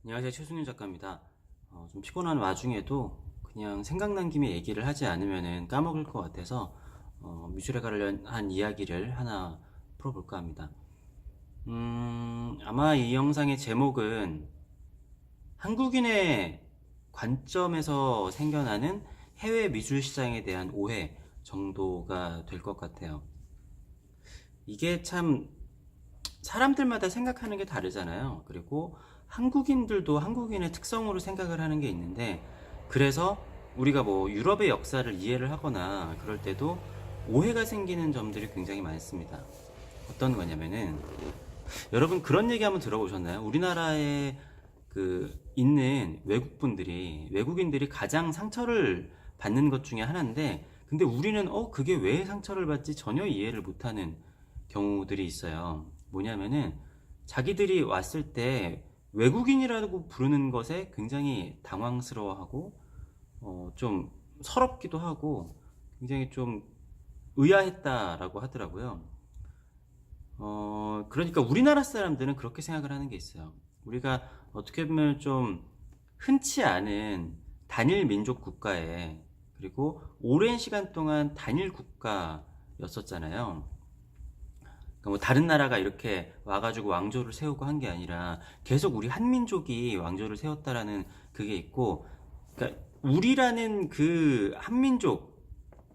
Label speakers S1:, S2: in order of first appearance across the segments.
S1: 안녕하세요. 최순윤 작가입니다. 좀 피곤한 와중에도 그냥 생각난 김에 얘기를 하지 않으면 까먹을 것 같아서 미술에 관련한 이야기를 하나 풀어볼까 합니다. 아마 이 영상의 제목은 한국인의 관점에서 생겨나는 해외 미술 시장에 대한 오해 정도가 될 것 같아요. 이게 참 사람들마다 생각하는 게 다르잖아요. 그리고 한국인들도 한국인의 특성으로 생각을 하는 게 있는데, 그래서 우리가 뭐 유럽의 역사를 이해를 하거나 그럴 때도 오해가 생기는 점들이 굉장히 많습니다. 어떤 거냐면은, 여러분 그런 얘기 한번 들어보셨나요? 우리나라에 있는 외국인들이 가장 상처를 받는 것 중에 하나인데, 근데 우리는 그게 왜 상처를 받지 전혀 이해를 못하는 경우들이 있어요. 뭐냐면은 자기들이 왔을 때 외국인이라고 부르는 것에 굉장히 당황스러워하고 좀 서럽기도 하고 굉장히 좀 의아했다라고 하더라고요. 그러니까 우리나라 사람들은 그렇게 생각을 하는 게 있어요. 우리가 어떻게 보면 좀 흔치 않은 단일 민족 국가에, 그리고 오랜 시간 동안 단일 국가였었잖아요. 그러니까 뭐 다른 나라가 이렇게 와가지고 왕조를 세우고 한 게 아니라 계속 우리 한민족이 왕조를 세웠다라는 그게 있고, 그러니까 우리라는 그 한민족,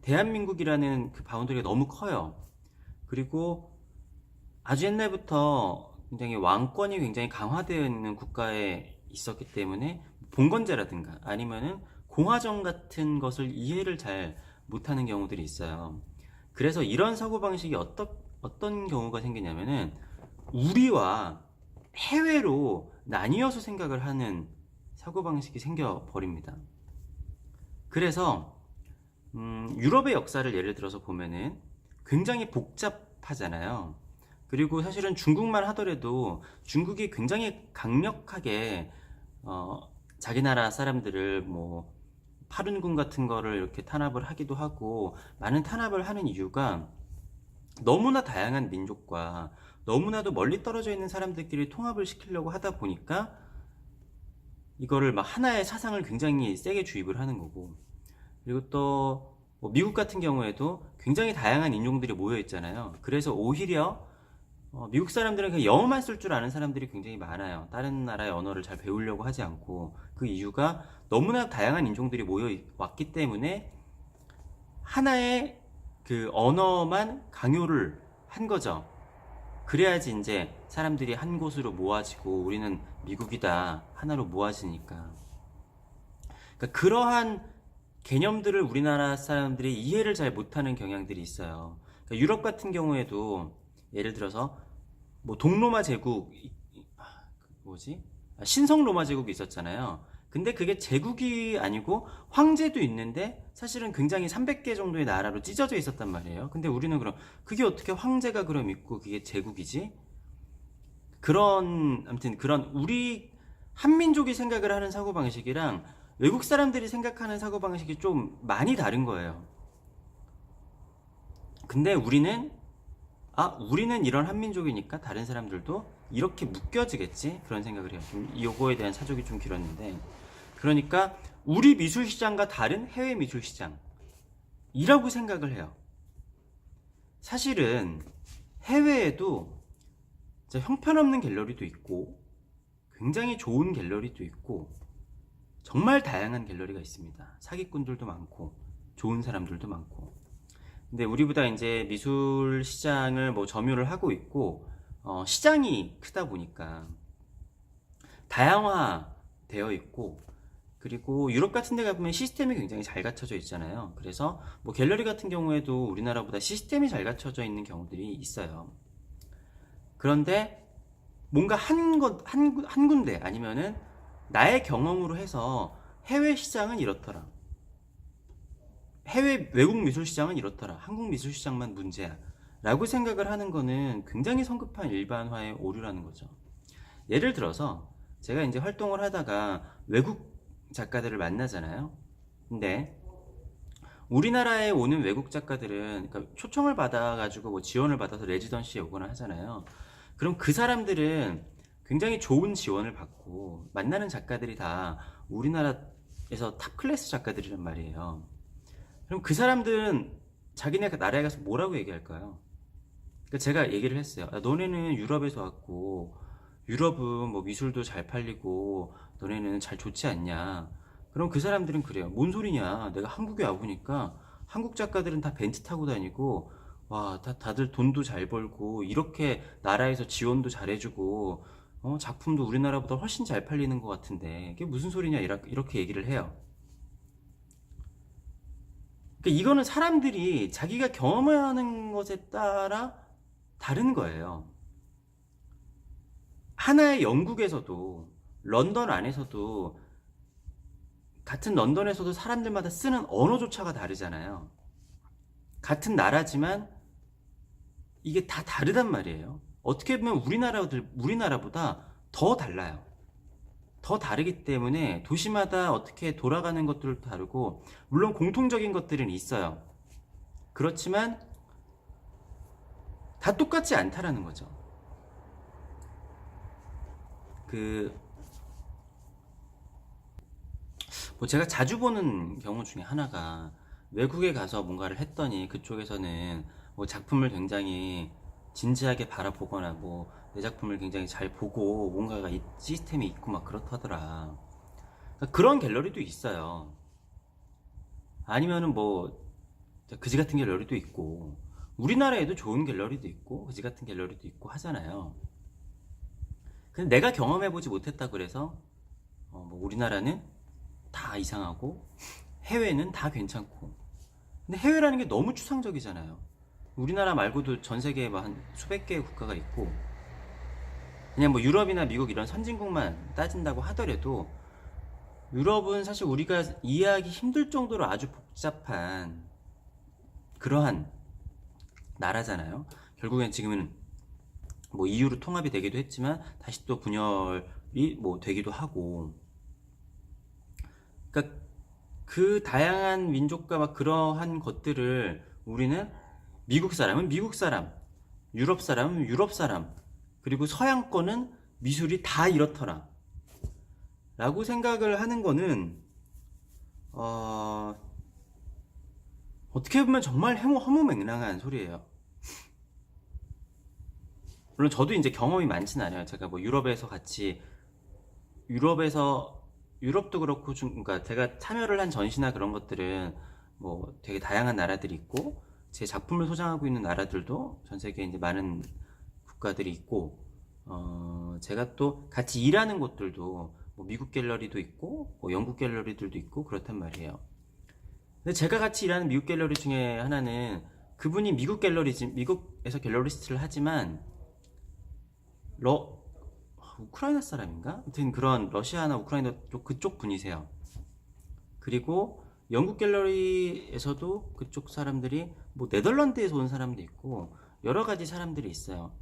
S1: 대한민국이라는 그 바운더리가 너무 커요. 그리고 아주 옛날부터 굉장히 왕권이 굉장히 강화되어 있는 국가에 있었기 때문에 봉건제라든가 아니면은 공화정 같은 것을 이해를 잘 못하는 경우들이 있어요. 그래서 이런 사고방식이 어떤 경우가 생기냐면은 우리와 해외로 나뉘어서 생각을 하는 사고방식이 생겨버립니다. 그래서 유럽의 역사를 예를 들어서 보면은 굉장히 복잡하잖아요. 그리고 사실은 중국만 하더라도 중국이 굉장히 강력하게 자기 나라 사람들을 뭐 파룬군 같은 거를 이렇게 탄압을 하기도 하고, 많은 탄압을 하는 이유가 너무나 다양한 민족과 너무나도 멀리 떨어져 있는 사람들끼리 통합을 시키려고 하다 보니까 이거를 막 하나의 사상을 굉장히 세게 주입을 하는 거고, 그리고 또뭐 미국 같은 경우에도 굉장히 다양한 인종들이 모여 있잖아요. 그래서 오히려 미국 사람들은 그냥 영어만 쓸 줄 아는 사람들이 굉장히 많아요. 다른 나라의 언어를 잘 배우려고 하지 않고, 그 이유가 너무나 다양한 인종들이 모여 왔기 때문에 하나의 그 언어만 강요를 한 거죠. 그래야지 이제 사람들이 한 곳으로 모아지고 우리는 미국이다 하나로 모아지니까. 그러니까 그러한 개념들을 우리나라 사람들이 이해를 잘 못하는 경향들이 있어요. 그러니까 유럽 같은 경우에도 예를 들어서 뭐 동로마 제국, 뭐지? 신성 로마 제국이 있었잖아요. 근데 그게 제국이 아니고 황제도 있는데 사실은 굉장히 300개 정도의 나라로 찢어져 있었단 말이에요. 근데 우리는 그럼 그게 어떻게 황제가 그럼 있고 그게 제국이지? 아무튼 그런 우리 한민족이 생각을 하는 사고방식이랑 외국 사람들이 생각하는 사고방식이 좀 많이 다른 거예요. 근데 우리는 이런 한민족이니까 다른 사람들도 이렇게 묶여지겠지? 그런 생각을 해요. 좀 요거에 대한 사족이 좀 길었는데, 그러니까 우리 미술 시장과 다른 해외 미술 시장이라고 생각을 해요. 사실은 해외에도 형편없는 갤러리도 있고 굉장히 좋은 갤러리도 있고 정말 다양한 갤러리가 있습니다. 사기꾼들도 많고 좋은 사람들도 많고. 근데 우리보다 이제 미술 시장을 뭐 점유를 하고 있고 시장이 크다 보니까 다양화되어 있고, 그리고 유럽 같은 데 가보면 시스템이 굉장히 잘 갖춰져 있잖아요. 그래서 뭐 갤러리 같은 경우에도 우리나라보다 시스템이 잘 갖춰져 있는 경우들이 있어요. 그런데 뭔가 한 군데 아니면은 나의 경험으로 해서 해외 시장은 이렇더라, 외국 미술 시장은 이렇더라, 한국 미술 시장만 문제야 라고 생각을 하는 거는 굉장히 성급한 일반화의 오류라는 거죠. 예를 들어서 제가 이제 활동을 하다가 외국 작가들을 만나잖아요. 근데 우리나라에 오는 외국 작가들은 그러니까 초청을 받아가지고 뭐 지원을 받아서 레지던시에 오거나 하잖아요. 그럼 그 사람들은 굉장히 좋은 지원을 받고 만나는 작가들이 다 우리나라에서 탑 클래스 작가들이란 말이에요. 그럼 그 사람들은 자기네 나라에 가서 뭐라고 얘기할까요? 그러니까 제가 얘기를 했어요. 너네는 유럽에서 왔고 유럽은 뭐 미술도 잘 팔리고 너네는 잘 좋지 않냐. 그럼 그 사람들은 그래요. 뭔 소리냐. 내가 한국에 와보니까 한국 작가들은 다 벤츠 타고 다니고 와, 다들 돈도 잘 벌고 이렇게 나라에서 지원도 잘해주고 작품도 우리나라보다 훨씬 잘 팔리는 것 같은데 이게 무슨 소리냐 이렇게 얘기를 해요. 그러니까 이거는 사람들이 자기가 경험하는 것에 따라 다른 거예요. 하나의 영국에서도 런던 안에서도 같은 런던에서도 사람들마다 쓰는 언어조차가 다르잖아요. 같은 나라지만 이게 다 다르단 말이에요. 어떻게 보면 우리나라보다 더 달라요. 더 다르기 때문에 도시마다 어떻게 돌아가는 것들도 다르고, 물론 공통적인 것들은 있어요. 그렇지만 다 똑같지 않다라는 거죠. 뭐 제가 자주 보는 경우 중에 하나가, 외국에 가서 뭔가를 했더니 그쪽에서는 뭐 작품을 굉장히 진지하게 바라보거나 뭐 내 작품을 굉장히 잘 보고 뭔가가 시스템이 있고 막 그렇다더라. 그러니까 그런 갤러리도 있어요. 아니면은 뭐 그지 같은 갤러리도 있고, 우리나라에도 좋은 갤러리도 있고 그지 같은 갤러리도 있고 하잖아요. 근데 내가 경험해보지 못했다 그래서 뭐 우리나라는 다 이상하고 해외는 다 괜찮고. 근데 해외라는 게 너무 추상적이잖아요. 우리나라 말고도 전 세계에 한 수백 개의 국가가 있고, 그냥 뭐 유럽이나 미국 이런 선진국만 따진다고 하더라도 유럽은 사실 우리가 이해하기 힘들 정도로 아주 복잡한 그러한 나라잖아요. 결국엔 지금은 뭐 EU로 통합이 되기도 했지만 다시 또 분열이 뭐 되기도 하고. 그러니까 그 다양한 민족과 막 그러한 것들을 우리는 미국 사람은 미국 사람, 유럽 사람은 유럽 사람, 그리고 서양권은 미술이 다 이렇더라 라고 생각을 하는 거는 어떻게 보면 정말 허무맹랑한 소리예요. 물론 저도 이제 경험이 많진 않아요. 제가 뭐 유럽도 그렇고 그러니까 제가 참여를 한 전시나 그런 것들은 뭐 되게 다양한 나라들이 있고, 제 작품을 소장하고 있는 나라들도 전 세계에 이제 많은 국가들이 있고, 제가 또 같이 일하는 곳들도 뭐 미국 갤러리도 있고 뭐 영국 갤러리들도 있고 그렇단 말이에요. 근데 제가 같이 일하는 미국 갤러리 중에 하나는, 그분이 미국에서 갤러리스트를 하지만 우크라이나 사람인가? 아무튼 그런 러시아나 우크라이나 그쪽 분이세요. 그리고 영국 갤러리에서도 그쪽 사람들이 뭐 네덜란드에서 온 사람도 있고 여러 가지 사람들이 있어요.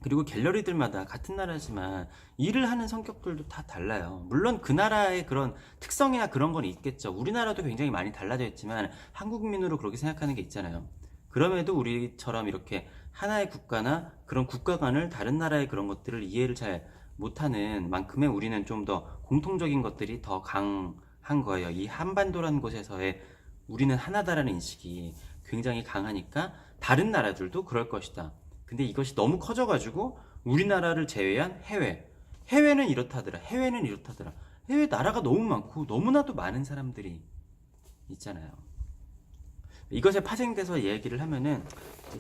S1: 그리고 갤러리들마다 같은 나라지만 일을 하는 성격들도 다 달라요. 물론 그 나라의 그런 특성이나 그런 건 있겠죠. 우리나라도 굉장히 많이 달라져 있지만 한국민으로 그렇게 생각하는 게 있잖아요. 그럼에도 우리처럼 이렇게 하나의 국가나 그런 국가 간을 다른 나라의 그런 것들을 이해를 잘 못하는 만큼의 우리는 좀 더 공통적인 것들이 더 강한 거예요. 이 한반도라는 곳에서의 우리는 하나다라는 인식이 굉장히 강하니까 다른 나라들도 그럴 것이다. 근데 이것이 너무 커져가지고 우리나라를 제외한 해외는 이렇다더라, 해외는 이렇다더라. 해외 나라가 너무 많고 너무나도 많은 사람들이 있잖아요. 이것에 파생돼서 얘기를 하면은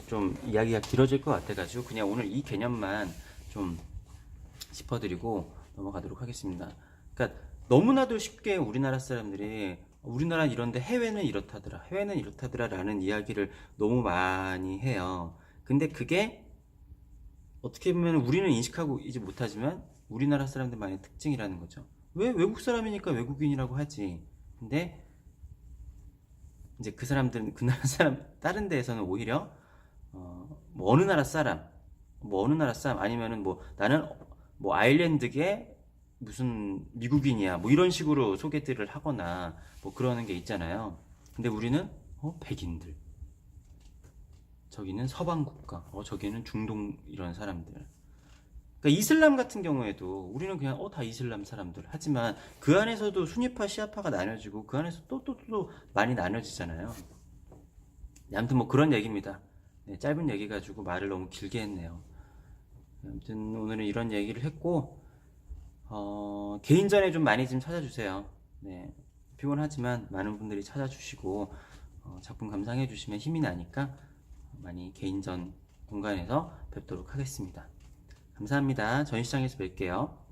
S1: 좀 이야기가 길어질 것 같아가지고 그냥 오늘 이 개념만 좀 짚어드리고 넘어가도록 하겠습니다. 그러니까 너무나도 쉽게 우리나라 사람들이 우리나라 이런데 해외는 이렇다더라 라는 이야기를 너무 많이 해요. 근데 그게 어떻게 보면 우리는 인식하고 이제 못하지만 우리나라 사람들만의 특징이라는 거죠. 왜 외국 사람이니까 외국인이라고 하지. 근데 이제 그 사람들은 그 나라 사람 다른 데에서는 오히려 뭐 어느 나라 사람 아니면은 뭐 나는 뭐 아일랜드계 무슨 미국인이야 뭐 이런 식으로 소개들을 하거나 뭐 그러는 게 있잖아요. 근데 우리는 백인들, 저기는 서방 국가, 저기는 중동 이런 사람들. 그러니까 이슬람 같은 경우에도 우리는 그냥 다 이슬람 사람들 하지만 그 안에서도 수니파 시아파가 나눠지고 그 안에서 또 많이 나눠지잖아요. 네, 아무튼 뭐 그런 얘기입니다. 네, 짧은 얘기 가지고 말을 너무 길게 했네요. 아무튼 오늘은 이런 얘기를 했고 개인전에 좀 많이 좀 찾아주세요. 네, 피곤하지만 많은 분들이 찾아주시고 작품 감상해 주시면 힘이 나니까 많이 개인전 공간에서 뵙도록 하겠습니다. 감사합니다. 전시장에서 뵐게요.